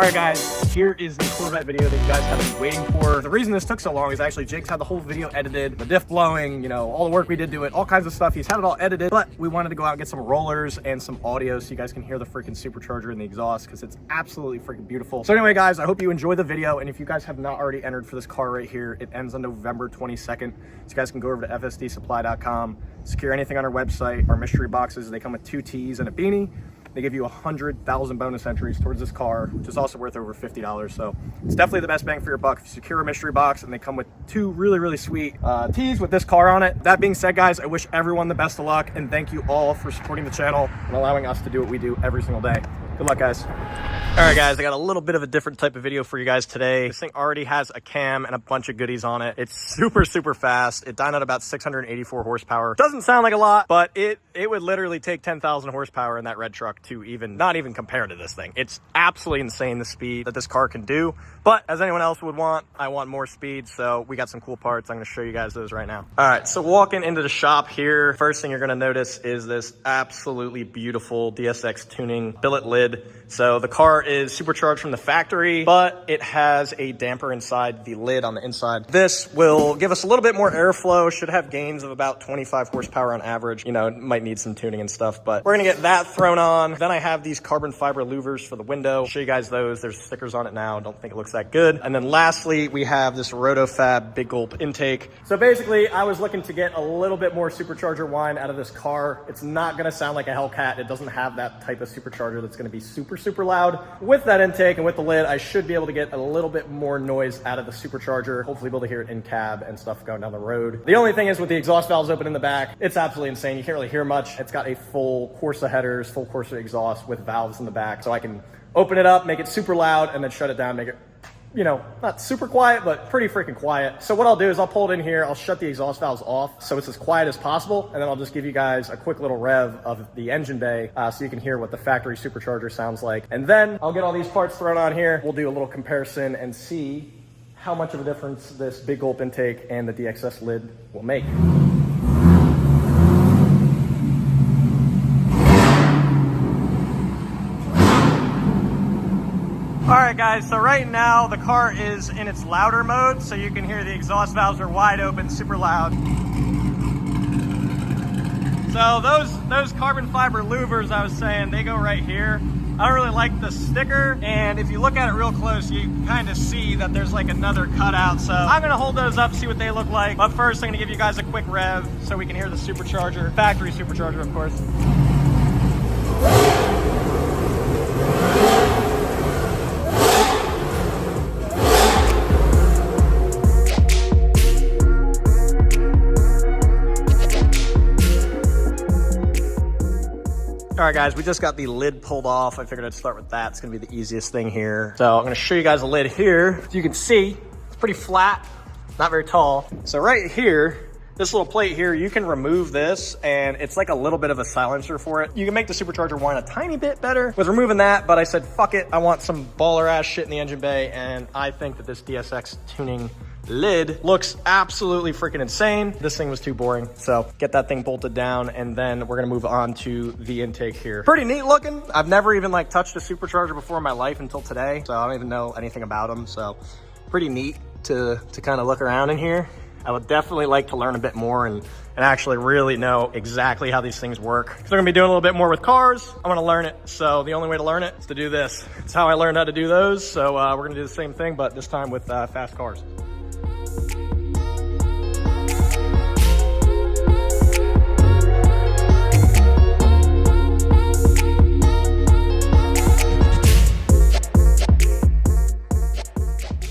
Alright guys, here is the Corvette video that you guys have been waiting for. The reason this took so long is actually Jake's had the whole video edited, the diff blowing, you know, all the work we did to it, all kinds of stuff. He's had it all edited, but we wanted to go out and get some rollers and some audio so you guys can hear the freaking supercharger in the exhaust because it's absolutely freaking beautiful. So anyway guys, I hope you enjoy the video, and if you guys have not already entered for this car right here, it ends on November 22nd. So you guys can go over to fsdsupply.com, secure anything on our website. Our mystery boxes, they come with 2 tees and a beanie. They give you 100,000 bonus entries towards this car, which is also worth over $50. So it's definitely the best bang for your buck if you secure a mystery box, and they come with 2 really sweet tees with this car on it. That being said, guys, I wish everyone the best of luck, and thank you all for supporting the channel and allowing us to do what we do every single day. Good luck, guys. All right, guys, I got a little bit of a different type of video for you guys today. This thing already has a cam and a bunch of goodies on it. It's super fast. It dynoed about 684 horsepower. Doesn't sound like a lot, but it would literally take 10,000 horsepower in that red truck to not even compare to this thing. It's absolutely insane, the speed that this car can do. But as anyone else would want, I want more speed, so we got some cool parts. I'm gonna show you guys those right now. All right, so walking into the shop here, first thing you're gonna notice is this absolutely beautiful DSX tuning billet lid. So the car is supercharged from the factory, but it has a damper inside the lid on the inside. This will give us a little bit more airflow, should have gains of about 25 horsepower on average. You know, it might need some tuning and stuff, but we're gonna get that thrown on. Then I have these carbon fiber louvers for the window. I'll show you guys those. There's stickers on it now. Don't think it looks that good. And then lastly, we have this RotoFab Big Gulp intake. So basically, I was looking to get a little bit more supercharger whine out of this car. It's not gonna sound like a Hellcat. It doesn't have that type of supercharger that's gonna be super loud. With that intake and with the lid, I should be able to get a little bit more noise out of the supercharger. Hopefully be able to hear it in cab and stuff going down the road. The only thing is with the exhaust valves open in the back, it's absolutely insane. You can't really hear much. It's got a full Corsa headers, full Corsa exhaust with valves in the back. So I can open it up, make it super loud, and then shut it down, make it, you know, not super quiet, but pretty freaking quiet. So what I'll do is I'll pull it in here, I'll shut the exhaust valves off so it's as quiet as possible, and then I'll just give you guys a quick little rev of the engine bay so you can hear what the factory supercharger sounds like. And then I'll get all these parts thrown on here. We'll do a little comparison and see how much of a difference this Big Gulp intake and the DXS lid will make. All right guys, so right now the car is in its louder mode, so you can hear the exhaust valves are wide open, super loud. So those carbon fiber louvers I was saying, they go right here. I don't really like the sticker, and if you look at it real close, you kind of see that there's like another cutout. So I'm gonna hold those up, see what they look like. But first, I'm gonna give you guys a quick rev so we can hear the supercharger, factory supercharger, of course. All right guys, we just got the lid pulled off. I figured I'd start with that. It's gonna be the easiest thing here. So I'm gonna show you guys the lid here. As you can see, it's pretty flat, not very tall. So right here, this little plate here, you can remove this, and it's like a little bit of a silencer for it. You can make the supercharger whine a tiny bit better with removing that, but I said, fuck it. I want some baller ass shit in the engine bay, and I think that this DSX tuning lid looks absolutely freaking insane. This thing was too boring, so get that thing bolted down, and then we're gonna move on to the intake here. Pretty neat looking. I've never even like touched a supercharger before in my life until today, so I don't even know anything about them. So pretty neat to kind of look around in here. I would definitely like to learn a bit more and actually really know exactly how these things work. So we're gonna be doing a little bit more with cars. I'm gonna learn it. So the only way to learn it is to do this. It's how I learned how to do those. So we're gonna do the same thing, but this time with fast cars.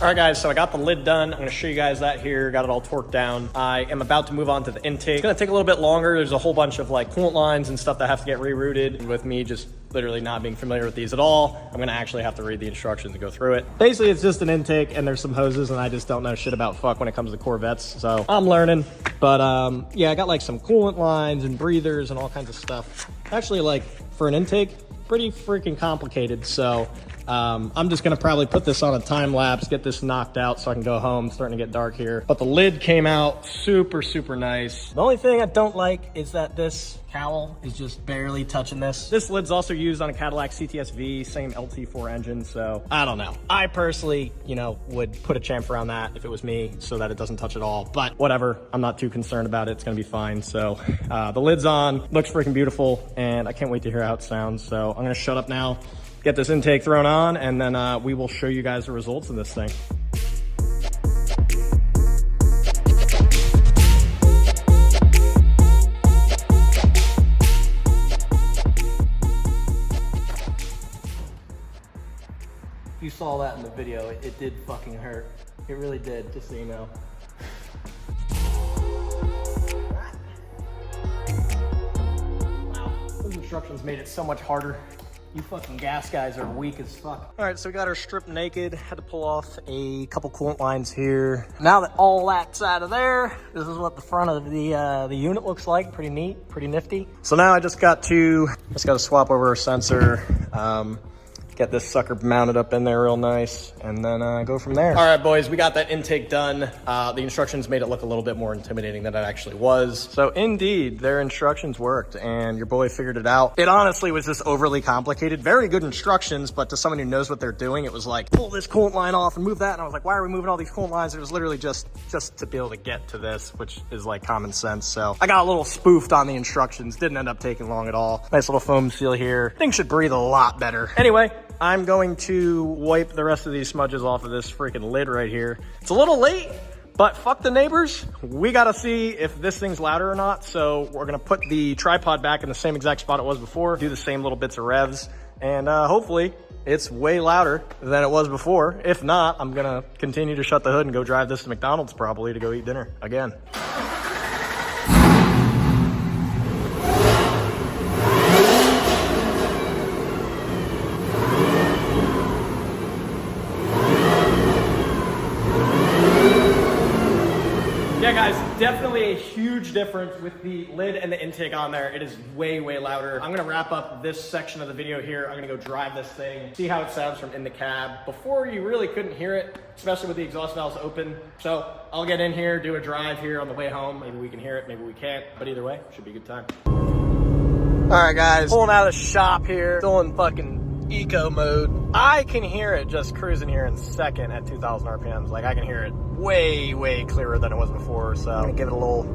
All right guys, so I got the lid done. I'm gonna show you guys that here, got it all torqued down. I am about to move on to the intake. It's gonna take a little bit longer. There's a whole bunch of like coolant lines and stuff that have to get rerouted. And with me just literally not being familiar with these at all, I'm gonna actually have to read the instructions and go through it. Basically, it's just an intake and there's some hoses, and I just don't know shit about fuck when it comes to Corvettes. So I'm learning, but yeah, I got like some coolant lines and breathers and all kinds of stuff. Actually, like for an intake, pretty freaking complicated. So I'm just gonna probably put this on a time lapse, get this knocked out so I can go home. It's starting to get dark here. But the lid came out super, super nice. The only thing I don't like is that this cowl is just barely touching this. This lid's also used on a Cadillac CTS-V, same LT4 engine, so I don't know. I personally, you know, would put a chamfer on that if it was me so that it doesn't touch at all, but whatever. I'm not too concerned about it. It's gonna be fine. So the lid's on, looks freaking beautiful, and I can't wait to hear how it sounds. So I'm gonna shut up now, get this intake thrown on, and then we will show you guys the results of this thing. You saw that in the video, it did fucking hurt. It really did, just so you know. Wow, those instructions made it so much harder. You fucking gas guys are weak as fuck. All right, so we got her stripped naked. Had to pull off a couple coolant lines here. Now that all that's out of there, this is what the front of the unit looks like. Pretty neat, pretty nifty. So now I just got to swap over a sensor. Get this sucker mounted up in there real nice, and then go from there. All right, boys, we got that intake done. The instructions made it look a little bit more intimidating than it actually was. So indeed, their instructions worked, and your boy figured it out. It honestly was just overly complicated. Very good instructions, but to someone who knows what they're doing, it was like, pull this coolant line off and move that. And I was like, why are we moving all these coolant lines? It was literally just to be able to get to this, which is like common sense. So I got a little spoofed on the instructions. Didn't end up taking long at all. Nice little foam seal here. Things should breathe a lot better. Anyway, I'm going to wipe the rest of these smudges off of this freaking lid right here. It's a little late, but fuck the neighbors. We gotta see if this thing's louder or not. So we're gonna put the tripod back in the same exact spot it was before, do the same little bits of revs, and hopefully it's way louder than it was before. If not, I'm gonna continue to shut the hood and go drive this to McDonald's probably to go eat dinner again. Yeah, guys, definitely a huge difference with the lid and the intake on there. It is way, way louder. I'm gonna wrap up this section of the video here. I'm gonna go drive this thing, see how it sounds from in the cab. Before, you really couldn't hear it, especially with the exhaust valves open. So I'll get in here, do a drive here on the way home. Maybe we can hear it, maybe we can't, but either way, should be a good time. All right, guys, pulling out of the shop here, still in fucking eco mode. I can hear it just cruising here in second at 2,000 RPMs. Like, I can hear it way, way clearer than it was before. So I'm gonna give it a little.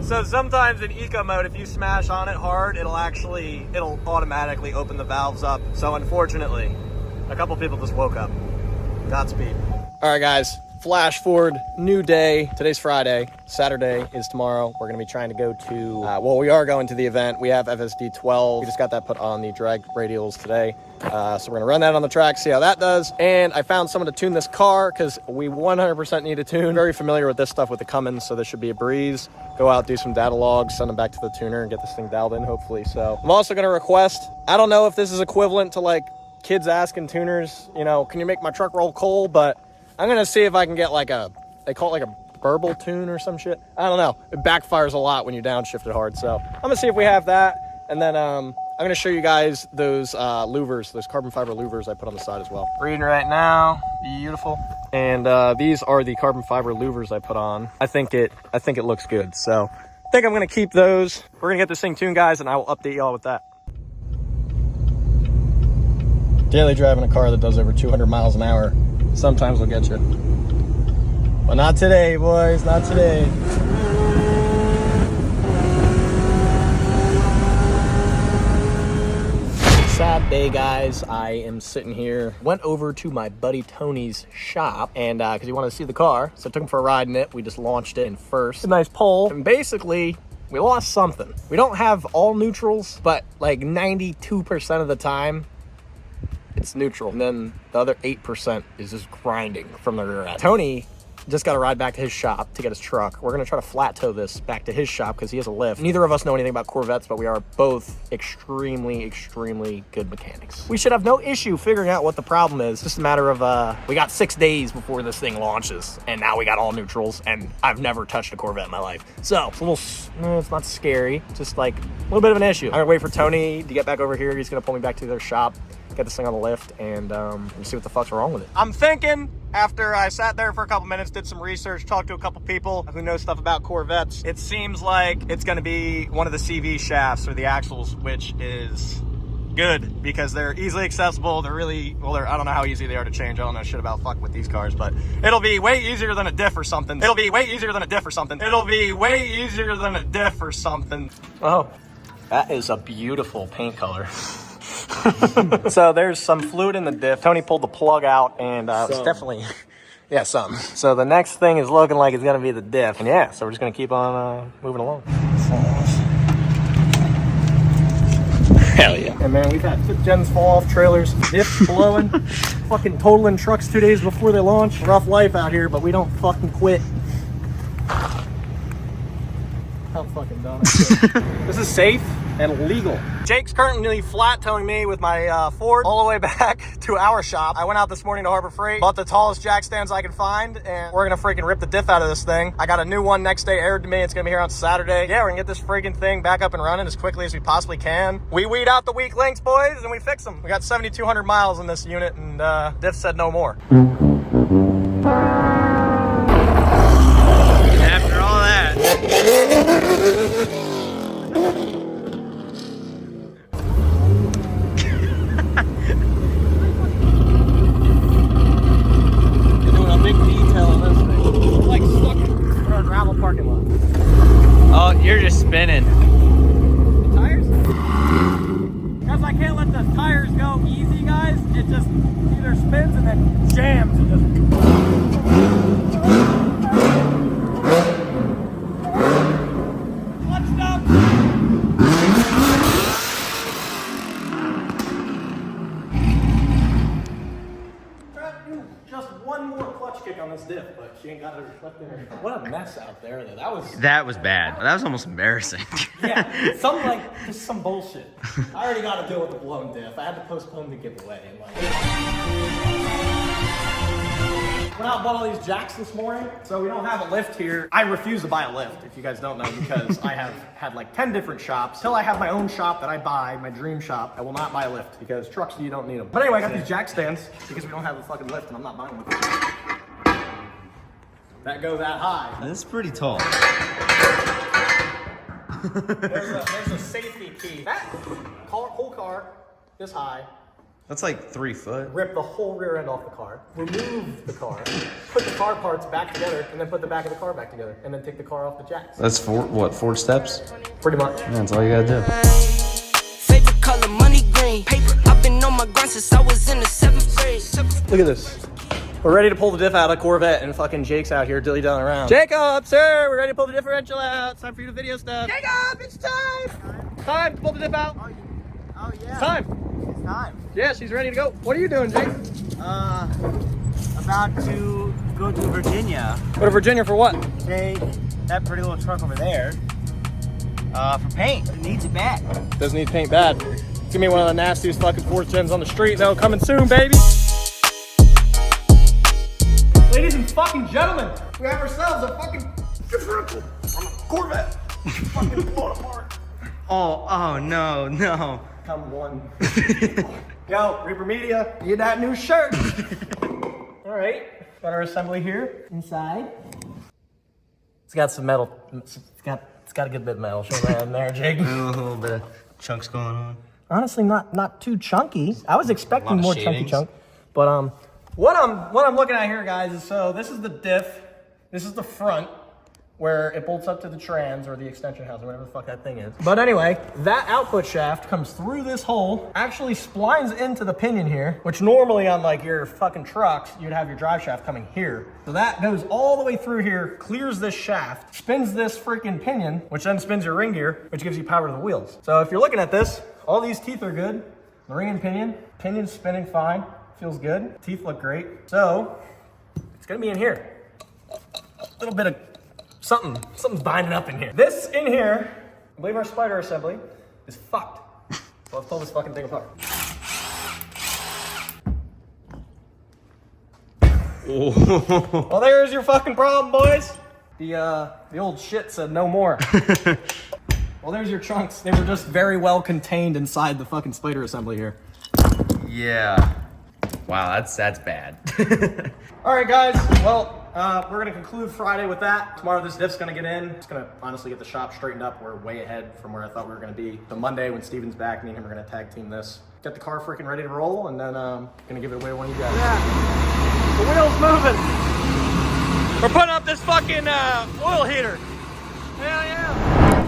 So sometimes in eco mode, if you smash on it hard, it'll automatically open the valves up. So unfortunately, a couple people just woke up. Godspeed. All right, guys, flash forward, new day. Today's Friday. Saturday is tomorrow. We're gonna be trying to go to, well, we are going to the event. We have FSD 12. We just got that put on the drag radials today. So we're gonna run that on the track, see how that does. And I found someone to tune this car because we 100% need a tune. Very familiar with this stuff with the Cummins, so this should be a breeze. Go out, do some data logs, send them back to the tuner and get this thing dialed in, hopefully. So I'm also gonna request, I don't know if this is equivalent to like kids asking tuners, you know, can you make my truck roll coal? But I'm gonna see if I can get like they call it like a burble tune or some shit. I don't know. It backfires a lot when you downshift it hard. So I'm gonna see if we have that. And then I'm gonna show you guys those louvers, those carbon fiber louvers I put on the side as well. Reading right now, beautiful. And these are the carbon fiber louvers I put on. I think it looks good. So I think I'm gonna keep those. We're gonna get this thing tuned, guys, and I will update y'all with that. Daily driving a car that does over 200 miles an hour sometimes will get you. But not today, boys, not today. Sad day, guys. I am sitting here, went over to my buddy Tony's shop, and because he wanted to see the car, so I took him for a ride in it. We just launched it in first. A nice pull, and basically, we lost something. We don't have all neutrals, but like 92% of the time, it's neutral. And then the other 8% is just grinding from the rear end. Tony just got to ride back to his shop to get his truck. We're going to try to flat tow this back to his shop because he has a lift. Neither of us know anything about Corvettes, but we are both extremely good mechanics. We should have no issue figuring out what the problem is. Just a matter of, we got 6 days before this thing launches, and now we got all neutrals, and I've never touched a Corvette in my life. So it's a little, it's not scary, just like a little bit of an issue. I'm gonna wait for Tony to get back over here. He's gonna pull me back to their shop, get this thing on the lift, and see what the fuck's wrong with it. I'm thinking, after I sat there for a couple minutes, did some research, talked to a couple people who know stuff about Corvettes, it seems like it's gonna be one of the CV shafts or the axles, which is good because they're easily accessible. They're really, well, I don't know how easy they are to change. I don't know shit about fucking with these cars, but it'll be way easier than a diff or something. It'll be way easier than a diff or something. It'll be way easier than a diff or something. Oh, that is a beautiful paint color. So there's some fluid in the diff. Tony pulled the plug out, and it's definitely, yeah, some. So the next thing is looking like it's gonna be the diff, and yeah, so we're just gonna keep on moving along. Hell yeah. And man, we've had 5th gens fall off trailers, diffs blowing, fucking totaling trucks 2 days before they launch. Rough life out here, but we don't fucking quit. I'm fucking done. This is safe and legal. Jake's currently flat towing me with my Ford all the way back to our shop. I went out this morning to Harbor Freight, bought the tallest jack stands I could find, and we're gonna freaking rip the diff out of this thing. I got a new one next day aired to me. It's gonna be here on Saturday. Yeah, we're gonna get this freaking thing back up and running as quickly as we possibly can. We weed out the weak links, boys, and we fix them. We got 7,200 miles in this unit, and diff said no more. After all that. Oh, you're just spinning. The tires? Because I can't let the tires go easy, guys. It just either spins and then jams and just... Clutch up! Try to do just one more clutch kick on this diff, but she ain't got her left in her. What a mess out there, though. That was bad. That was almost embarrassing. Yeah, just some bullshit. I already got to deal with the blown diff. I had to postpone the giveaway. And went out and bought all these jacks this morning, so we don't have a lift here. I refuse to buy a lift, if you guys don't know, because I have had like 10 different shops. Till I have my own shop that I buy, my dream shop, I will not buy a lift because trucks, you don't need them. But anyway, I got these jack stands because we don't have a fucking lift and I'm not buying one. That go that high. That's pretty tall. There's a safety key. That whole car, this high. That's like 3 foot. Rip the whole rear end off the car, remove the car, put the car parts back together, and then put the back of the car back together, and then take the car off the jacks. That's 4 steps? Pretty much. Yeah, that's all you gotta do. Favorite color, money green. Paper, I've been on my grind since I was in the 7th grade. Look at this. We're ready to pull the diff out of Corvette, and fucking Jake's out here dilly-dallying around. Jacob, sir, we're ready to pull the differential out. It's time for you to video stuff. Jacob, it's time! Time to pull the diff out. Oh yeah. It's time. It's time. Yeah, she's ready to go. What are you doing, Jake? About to go to Virginia. Go to Virginia for what? Take that pretty little truck over there for paint. It needs it bad. Doesn't need paint bad. It's gonna be one of the nastiest fucking 4th gens on the street, though. Coming soon, baby. Ladies and fucking gentlemen, we have ourselves a fucking differential from a Corvette. Fucking blown apart. Oh no. Come one. Yo, Reaper Media, need that new shirt. All right, got our assembly here inside. It's got some metal. It's got a good bit of metal. Show that in there, Jake. A little bit of chunks going on. Honestly, not too chunky. I was expecting more chunky shavings. chunk, but what I'm looking at here, guys, is so this is the diff. This is the front where it bolts up to the trans or the extension housing, whatever the fuck that thing is. But anyway, that output shaft comes through this hole, actually splines into the pinion here, which normally on like your fucking trucks, you'd have your drive shaft coming here. So that goes all the way through here, clears this shaft, spins this freaking pinion, which then spins your ring gear, which gives you power to the wheels. So if you're looking at this, all these teeth are good. The ring and pinion's spinning fine, feels good. Teeth look great. So it's gonna be in here. little bit of something's binding up in here. This in here, I believe our spider assembly is fucked. So let's pull this fucking thing apart. Well, there's your fucking problem, boys. The old shit said no more. Well, there's your chunks. They were just very well contained inside the fucking spider assembly here. Yeah. Wow, that's bad. All right, guys. Well, we're gonna conclude Friday with that. Tomorrow, this diff's gonna get in. It's gonna honestly get the shop straightened up. We're way ahead from where I thought we were gonna be. So Monday, when Steven's back, me and him are gonna tag team this. Get the car freaking ready to roll, and then gonna give it away to one of you guys. Yeah. The wheel's moving. We're putting up this fucking oil heater. Hell yeah.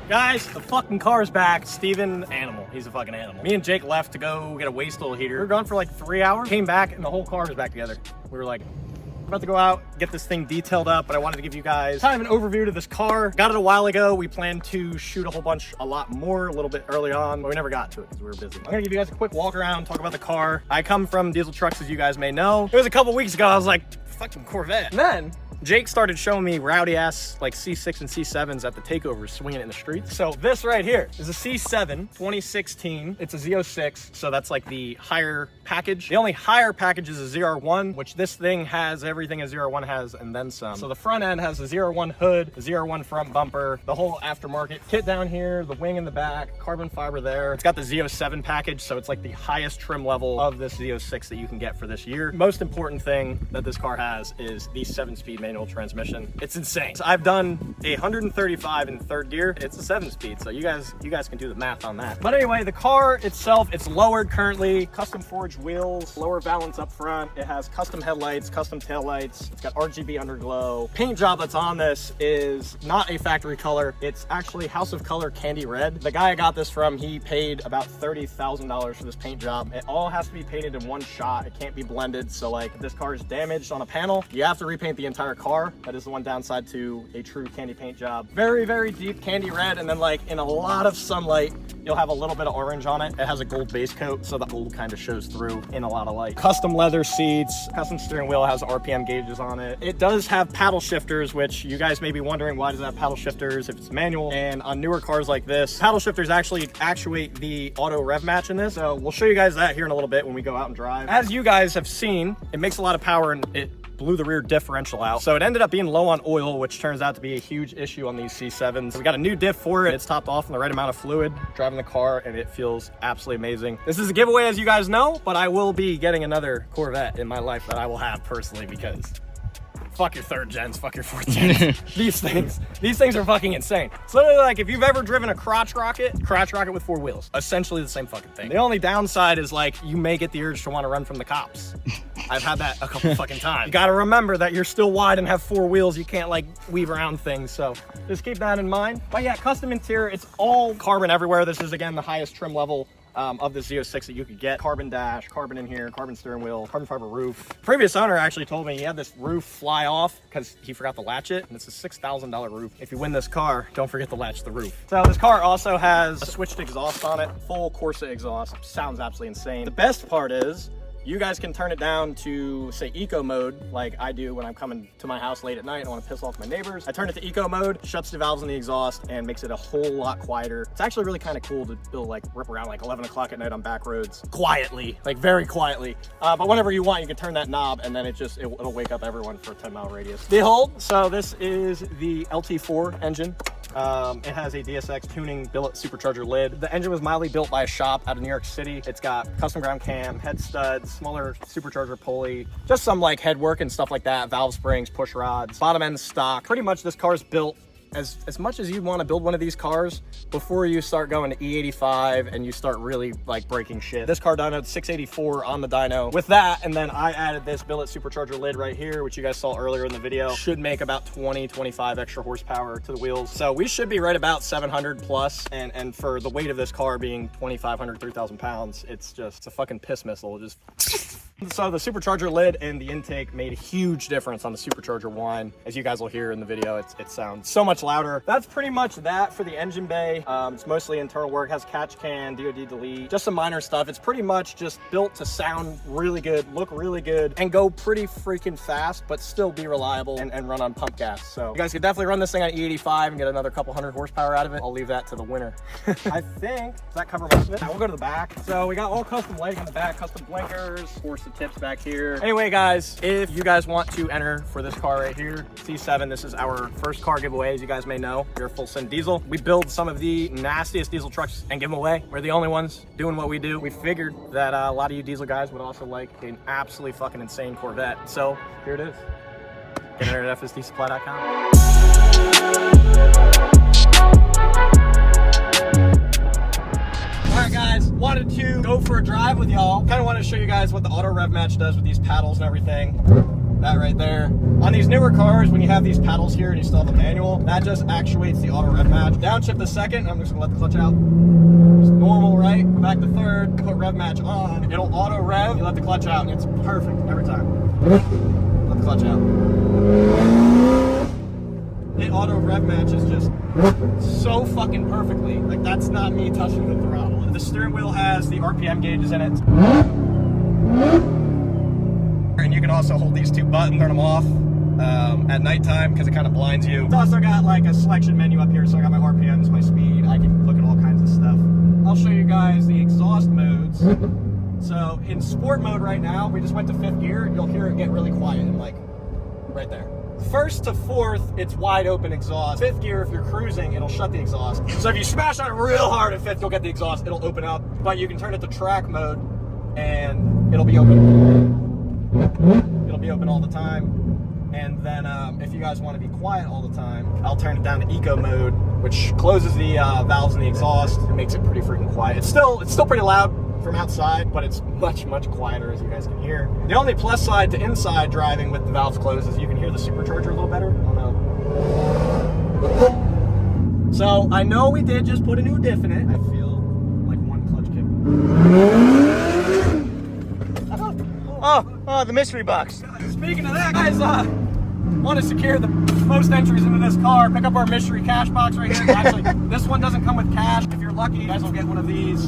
Guys, the fucking car's back. Steven, animal. He's a fucking animal. Me and Jake left to go get a waste oil heater. We were gone for like 3 hours. Came back and the whole car is back together. We were like, about to go out, get this thing detailed up, but I wanted to give you guys kind of an overview to this car. Got it a while ago. We planned to shoot a lot more a little bit early on, but we never got to it because we were busy. I'm gonna give you guys a quick walk around, talk about the car. I come from diesel trucks, as you guys may know. It was a couple weeks ago, I was like, fucking Corvette. And then Jake started showing me rowdy ass like C6 and C7s at the takeovers swinging it in the streets. So this right here is a C7 2016. It's a Z06, so that's like the higher package. The only higher package is a ZR1, which this thing has everything a ZR1 has and then some. So the front end has a ZR1 hood, a ZR1 front bumper, the whole aftermarket kit down here, the wing in the back, carbon fiber there. It's got the Z07 package, so it's like the highest trim level of this Z06 that you can get for this year. Most important thing that this car has is the 7-speed manual transmission. It's insane. So I've done a 135 in third gear. It's a 7-speed, so you guys can do the math on that. But anyway, the car itself, it's lowered currently, custom forged wheels, lower valance up front. It has custom headlights, custom taillights. It's got RGB underglow. Paint job that's on this is not a factory color. It's actually House of Color Candy Red. The guy I got this from, he paid about $30,000 for this paint job. It all has to be painted in one shot. It can't be blended. So like if this car is damaged on a panel, you have to repaint the entire car. That is the one downside to a true candy paint job. Very, very deep candy red. And then like in a lot of sunlight, you'll have a little bit of orange on it. It has a gold base coat, so the gold kind of shows through in a lot of light. Custom leather seats, custom steering wheel, has RPM gauges on it. It does have paddle shifters, which you guys may be wondering, why does it have paddle shifters if it's manual? And on newer cars like this, paddle shifters actually actuate the auto rev match in this. So we'll show you guys that here in a little bit when we go out and drive. As you guys have seen, it makes a lot of power and it blew the rear differential out. So it ended up being low on oil, which turns out to be a huge issue on these C7s. We got a new diff for it. It's topped off in the right amount of fluid, driving the car, and it feels absolutely amazing. This is a giveaway, as you guys know, but I will be getting another Corvette in my life that I will have personally, because fuck your third gens, fuck your fourth gens. These things are fucking insane. It's literally like if you've ever driven a crotch rocket with 4 wheels, essentially the same fucking thing. The only downside is like you may get the urge to want to run from the cops. I've had that a couple fucking times. You gotta remember that you're still wide and have 4 wheels. You can't like weave around things, so just keep that in mind. But yeah, custom interior, it's all carbon everywhere. This is again the highest trim level of the Z06 that you could get. Carbon dash, carbon in here, carbon steering wheel, carbon fiber roof. Previous owner actually told me he had this roof fly off because he forgot to latch it, and it's a $6,000 roof. If you win this car, don't forget to latch the roof. So this car also has a switched exhaust on it, full Corsa exhaust. Sounds absolutely insane. The best part is you guys can turn it down to, say, eco mode, like I do when I'm coming to my house late at night and I want to piss off my neighbors. I turn it to eco mode, shuts the valves on the exhaust, and makes it a whole lot quieter. It's actually really kind of cool to build, like, rip around like 11 o'clock at night on back roads quietly, like very quietly. But whenever you want, you can turn that knob, and then it'll wake up everyone for a 10-mile radius. Behold, so this is the LT4 engine. It has a DSX tuning billet supercharger lid. The engine was mildly built by a shop out of New York City. It's got custom ground cam, head studs, smaller supercharger pulley, just some like head work and stuff like that, valve springs, push rods, bottom end stock. Pretty much this car is built as much as you want to build one of these cars before you start going to E85 and you start really like breaking shit. This car dynoed 684 on the dyno with that, and then I added this billet supercharger lid right here, which you guys saw earlier in the video. Should make about 20-25 extra horsepower to the wheels, so we should be right about 700 plus, and for the weight of this car being 2,500 3,000 pounds, it's a fucking piss missile. Just So the supercharger lid and the intake made a huge difference on the supercharger whine. As you guys will hear in the video, it sounds so much louder. That's pretty much that for the engine bay. It's mostly internal work, has catch can, DOD delete, just some minor stuff. It's pretty much just built to sound really good, look really good, and go pretty freaking fast, but still be reliable and run on pump gas. So you guys could definitely run this thing on E85 and get another couple hundred horsepower out of it. I'll leave that to the winner. I think, does that cover most of it? Now we'll go to the back. So we got all custom lighting in the back, custom blinkers, force tips back here. Anyway, guys, if you guys want to enter for this car right here, C7, this is our first car giveaway. As you guys may know, we're a full send diesel. We build some of the nastiest diesel trucks and give them away. We're the only ones doing what we do. We figured that a lot of you diesel guys would also like an absolutely fucking insane Corvette. So here it is. Get enter at fsdsupply.com. Alright guys, wanted to go for a drive with y'all. Kind of wanted to show you guys what the auto rev match does with these paddles and everything. That right there. On these newer cars, when you have these paddles here and you still have a manual, that just actuates the auto rev match. Downshift the second, I'm just gonna let the clutch out. Just normal, right? Go back to third, put rev match on. It'll auto rev, you let the clutch out, and it's perfect every time. Let the clutch out. It auto rev matches just so fucking perfectly. Like, that's not me touching the throttle. The steering wheel has the RPM gauges in it. And you can also hold these two buttons, turn them off at nighttime because it kind of blinds you. It's also got like a selection menu up here, so I got my RPMs, my speed. I can look at all kinds of stuff. I'll show you guys the exhaust modes. So in sport mode right now, we just went to 5th gear. You'll hear it get really quiet and like right there. 1st to 4th, it's wide open exhaust. 5th gear, if you're cruising, it'll shut the exhaust. So if you smash on it real hard at 5th, you'll get the exhaust. It'll open up, but you can turn it to track mode and it'll be open. It'll be open all the time. And then if you guys want to be quiet all the time, I'll turn it down to eco mode, which closes the valves in the exhaust and makes it pretty freaking quiet. It's still pretty loud from outside, but it's much quieter, as you guys can hear. The only plus side to inside driving with the valves closed is you can hear the supercharger a little better. I don't know. So I know we did just put a new diff in it. I feel like one clutch kick. Oh, the mystery box. Speaking of that, guys, want to secure the most entries into this car, pick up our mystery cash box right here. Actually, this one doesn't come with cash. If you're lucky, you guys will get one of these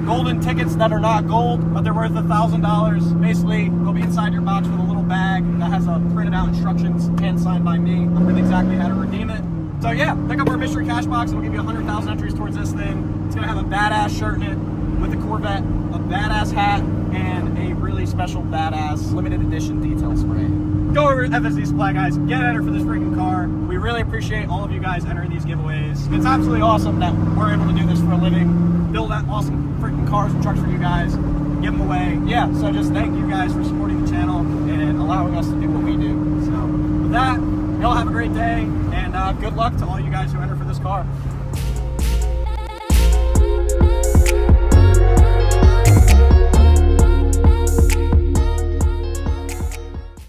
golden tickets that are not gold, but they're worth $1,000. Basically, they'll be inside your box with a little bag that has printed out instructions, hand signed by me, with exactly how to redeem it. So yeah, pick up our mystery cash box. It'll give you 100,000 entries towards this thing. It's gonna have a badass shirt in it with the Corvette, a badass hat, and a really special badass limited edition detail spray. Go over to FSD Supply, guys. Get an enter for this freaking car. We really appreciate all of you guys entering these giveaways. It's absolutely awesome that we're able to do this for a living, build that awesome freaking cars and trucks for you guys, give them away. Yeah, so just thank you guys for supporting the channel and allowing us to do what we do. So with that, y'all have a great day, and good luck to all you guys who enter for this car.